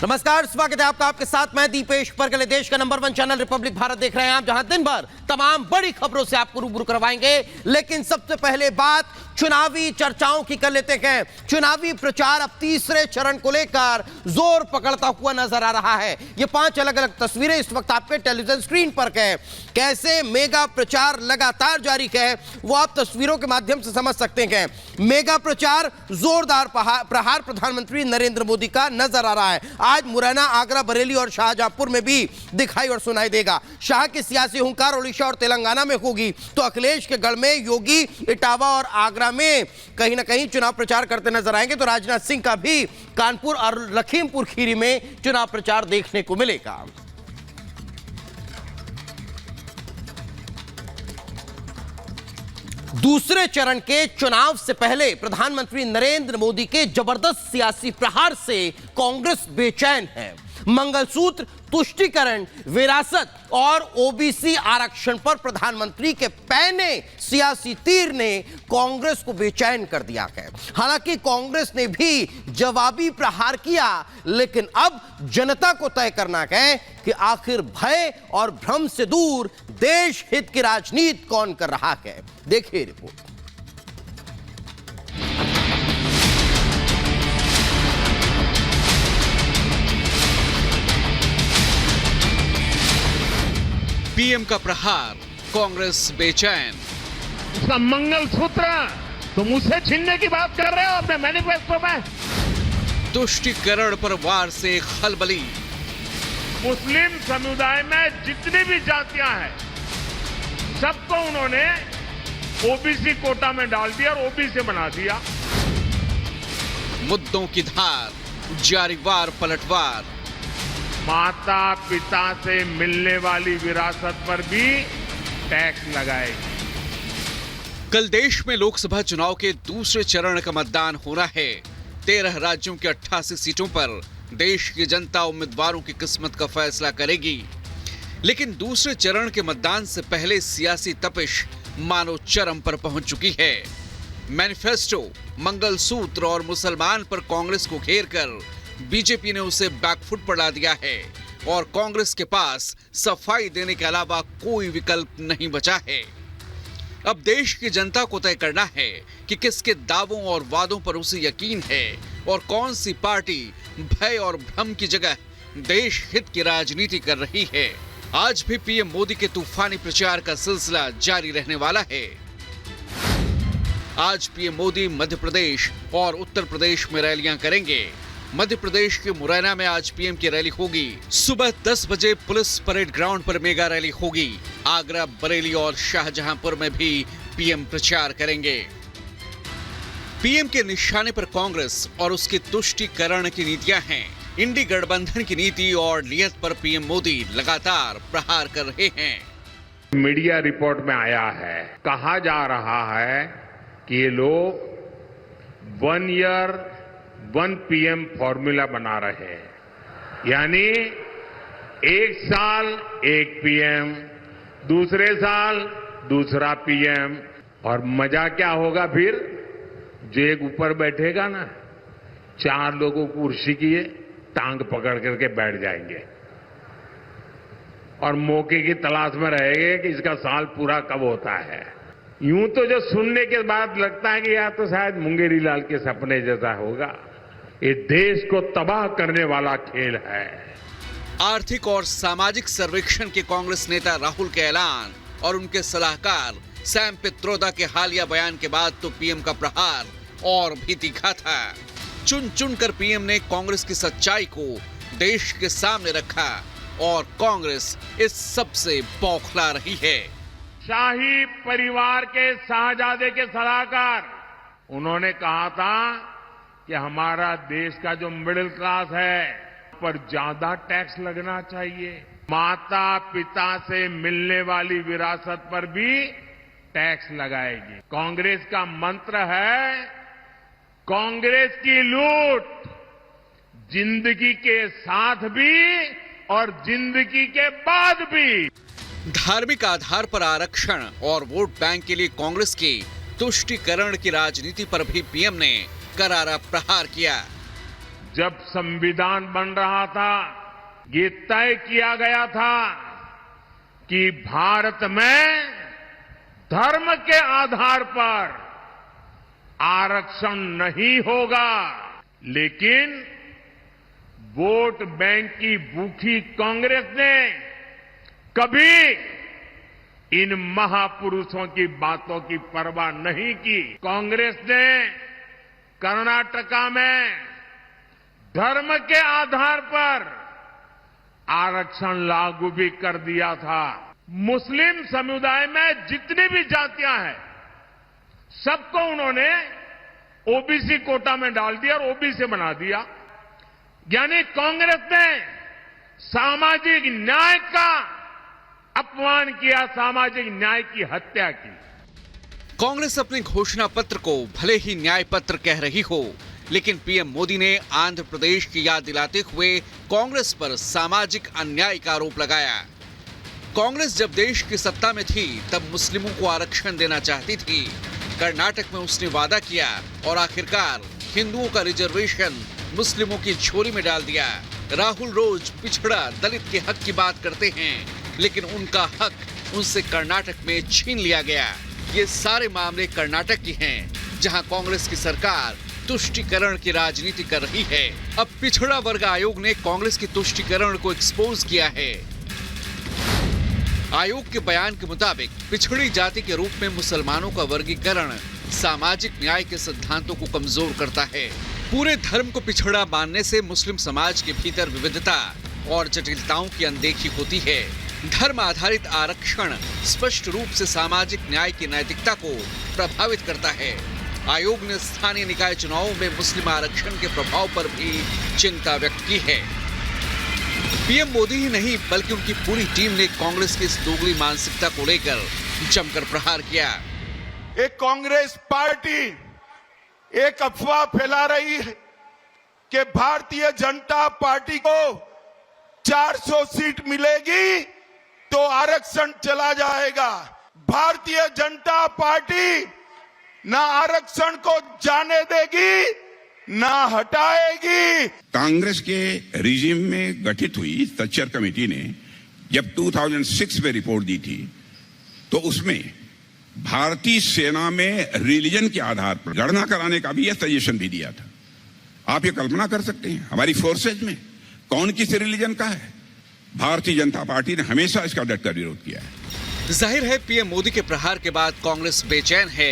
नमस्कार, स्वागत है आपका। आपके साथ मैं दीपेश परगले। देश का नंबर 1 चैनल रिपब्लिक भारत देख रहे हैं आप, जहां दिन भर तमाम बड़ी खबरों से आपको रूबरू करवाएंगे। लेकिन सबसे पहले बात चुनावी चर्चाओं की कर लेते हैं। चुनावी प्रचार अब तीसरे चरण को लेकर जोर पकड़ता हुआ नजर आ रहा है। ये 5 अलग अलग तस्वीरें इस वक्त आपके टेलीविजन स्क्रीन पर है। कैसे मेगा प्रचार लगातार जारी है वो आप तस्वीरों के माध्यम से समझ सकते हैं। मेगा प्रचार जोरदार प्रहार प्रधानमंत्री नरेंद्र मोदी का नजर आ रहा है। आज मुरैना, आगरा, बरेली और शाहजहांपुर में भी दिखाई और सुनाई देगा। शाह की सियासी हुंकार ओडिशा और तेलंगाना में होगी, तो अखिलेश के गढ़ में योगी इटावा और आगरा में कहीं ना कहीं चुनाव प्रचार करते नजर आएंगे। तो राजनाथ सिंह का भी कानपुर और लखीमपुर खीरी में चुनाव प्रचार देखने को मिलेगा। दूसरे चरण के चुनाव से पहले प्रधानमंत्री नरेंद्र मोदी के जबरदस्त सियासी प्रहार से कांग्रेस बेचैन है। मंगलसूत्र, तुष्टीकरण, विरासत और ओबीसी आरक्षण पर प्रधानमंत्री के पैने सियासी तीर ने कांग्रेस को बेचैन कर दिया है। हालांकि कांग्रेस ने भी जवाबी प्रहार किया, लेकिन अब जनता को तय करना है कि आखिर भय और भ्रम से दूर देश हित की राजनीति कौन कर रहा है। देखिए रिपोर्ट। पीएम का प्रहार, कांग्रेस बेचैन। उसका मंगलसूत्र तुम उससे छीनने की बात कर रहे हो अपने मैनिफेस्टो में। तुष्टीकरण पर वार से खलबली। मुस्लिम समुदाय में जितनी भी जातियां हैं सबको उन्होंने ओबीसी कोटा में डाल दिया और ओबीसी बना दिया। मुद्दों की धार, जारी वार पलटवार। माता पिता से मिलने वाली विरासत पर भी टैक्स लगाएगी। कल देश में लोकसभा चुनाव के दूसरे चरण का मतदान होना है। 13 राज्यों की 88 सीटों पर देश की जनता उम्मीदवारों की किस्मत का फैसला करेगी। लेकिन दूसरे चरण के मतदान से पहले सियासी तपिश मानो चरम पर पहुंच चुकी है। मैनिफेस्टो, मंगलसूत्र और मुसलमान पर कांग्रेस को घेरकर बीजेपी ने उसे बैकफुट पर ला दिया है और कांग्रेस के पास सफाई देने के अलावा कोई विकल्प नहीं बचा है। अब देश की जनता को तय करना है कि किसके दावों और वादों पर उसे यकीन है और कौन सी पार्टी भय और भ्रम की जगह देश हित की राजनीति कर रही है। आज भी पीएम मोदी के तूफानी प्रचार का सिलसिला जारी रहने वाला है। आज पीएम मोदी मध्य प्रदेश और उत्तर प्रदेश में रैलियां करेंगे। मध्य प्रदेश के मुरैना में आज पीएम की रैली होगी। सुबह 10 बजे पुलिस परेड ग्राउंड पर मेगा रैली होगी। आगरा, बरेली और शाहजहांपुर में भी पीएम प्रचार करेंगे। पीएम के निशाने पर कांग्रेस और उसकी तुष्टीकरण की नीतियां हैं। इंडी गठबंधन की नीति और नियत पर पीएम मोदी लगातार प्रहार कर रहे हैं। मीडिया रिपोर्ट में आया है, कहा जा रहा है कि ये लोग 1 ईयर 1 पीएम फॉर्मूला बना रहे हैं। यानी एक साल एक पीएम, दूसरे साल दूसरा पीएम। और मजा क्या होगा फिर? जो एक ऊपर बैठेगा ना, 4 लोगों को कुर्सी की टांग पकड़ करके बैठ जाएंगे और मौके की तलाश में रहेंगे कि इसका साल पूरा कब होता है। यूं तो जो सुनने के बाद लगता है कि यार तो शायद मुंगेरी लाल के सपने जैसा होगा। ये देश को तबाह करने वाला खेल है। आर्थिक और सामाजिक सर्वेक्षण के कांग्रेस नेता राहुल के ऐलान और उनके सलाहकार सैम पित्रोदा के हालिया बयान के बाद तो पीएम का प्रहार और भी तीखा था। चुन चुन कर पीएम ने कांग्रेस की सच्चाई को देश के सामने रखा और कांग्रेस इस सब से बौखला रही है। शाही परिवार के शाहजादे के सलाहकार उन्होंने कहा था कि हमारा देश का जो मिडिल क्लास है पर ज्यादा टैक्स लगना चाहिए। माता पिता से मिलने वाली विरासत पर भी टैक्स लगाएगी। कांग्रेस का मंत्र है, कांग्रेस की लूट जिंदगी के साथ भी और जिंदगी के बाद भी। धार्मिक आधार पर आरक्षण और वोट बैंक के लिए कांग्रेस की तुष्टीकरण की राजनीति पर भी पीएम ने करारा प्रहार किया। जब संविधान बन रहा था ये तय किया गया था कि भारत में धर्म के आधार पर आरक्षण नहीं होगा, लेकिन वोट बैंक की भूखी कांग्रेस ने कभी इन महापुरुषों की बातों की परवाह नहीं की। कांग्रेस ने कर्नाटका में धर्म के आधार पर आरक्षण लागू भी कर दिया था। मुस्लिम समुदाय में जितनी भी जातियां हैं सबको उन्होंने ओबीसी कोटा में डाल दिया और ओबीसी बना दिया। यानी कांग्रेस ने सामाजिक न्याय का अपमान किया, सामाजिक न्याय की हत्या की। कांग्रेस अपने घोषणा पत्र को भले ही न्याय पत्र कह रही हो, लेकिन पीएम मोदी ने आंध्र प्रदेश की याद दिलाते हुए कांग्रेस पर सामाजिक अन्याय का आरोप लगाया। कांग्रेस जब देश की सत्ता में थी तब मुस्लिमों को आरक्षण देना चाहती थी। कर्नाटक में उसने वादा किया और आखिरकार हिंदुओं का रिजर्वेशन मुस्लिमों की झोली में डाल दिया। राहुल रोज पिछड़ा दलित के हक की बात करते हैं, लेकिन उनका हक उनसे कर्नाटक में छीन लिया गया। ये सारे मामले कर्नाटक की हैं, जहां कांग्रेस की सरकार तुष्टीकरण की राजनीति कर रही है। अब पिछड़ा वर्ग आयोग ने कांग्रेस की तुष्टीकरण को एक्सपोज किया है। आयोग के बयान के मुताबिक पिछड़ी जाति के रूप में मुसलमानों का वर्गीकरण सामाजिक न्याय के सिद्धांतों को कमजोर करता है। पूरे धर्म को पिछड़ा मानने से मुस्लिम समाज के भीतर विविधता और जटिलताओं की अनदेखी होती है। धर्म आधारित आरक्षण स्पष्ट रूप से सामाजिक न्याय की नैतिकता को प्रभावित करता है। आयोग ने स्थानीय निकाय चुनावों में मुस्लिम आरक्षण के प्रभाव पर भी चिंता व्यक्त की है। पीएम मोदी ही नहीं बल्कि उनकी पूरी टीम ने कांग्रेस की इस दोगली मानसिकता को लेकर जमकर प्रहार किया। एक कांग्रेस पार्टी एक अफवाह फैला रही है कि भारतीय जनता पार्टी को 400 सीट मिलेगी तो आरक्षण चला जाएगा। भारतीय जनता पार्टी ना आरक्षण को जाने देगी ना हटाएगी। कांग्रेस के रिजीम में गठित हुई सच्चर कमेटी ने जब 2006 में रिपोर्ट दी थी तो उसमें भारतीय सेना में रिलीजन के आधार पर गणना कराने का भी यह सजेशन भी दिया था। आप ये कल्पना कर सकते हैं हमारी फोर्सेज में कौन किस रिलीजन का है। भारतीय जनता पार्टी ने हमेशा इसका डटकर विरोध किया है। जाहिर है पीएम मोदी के प्रहार के बाद कांग्रेस बेचैन है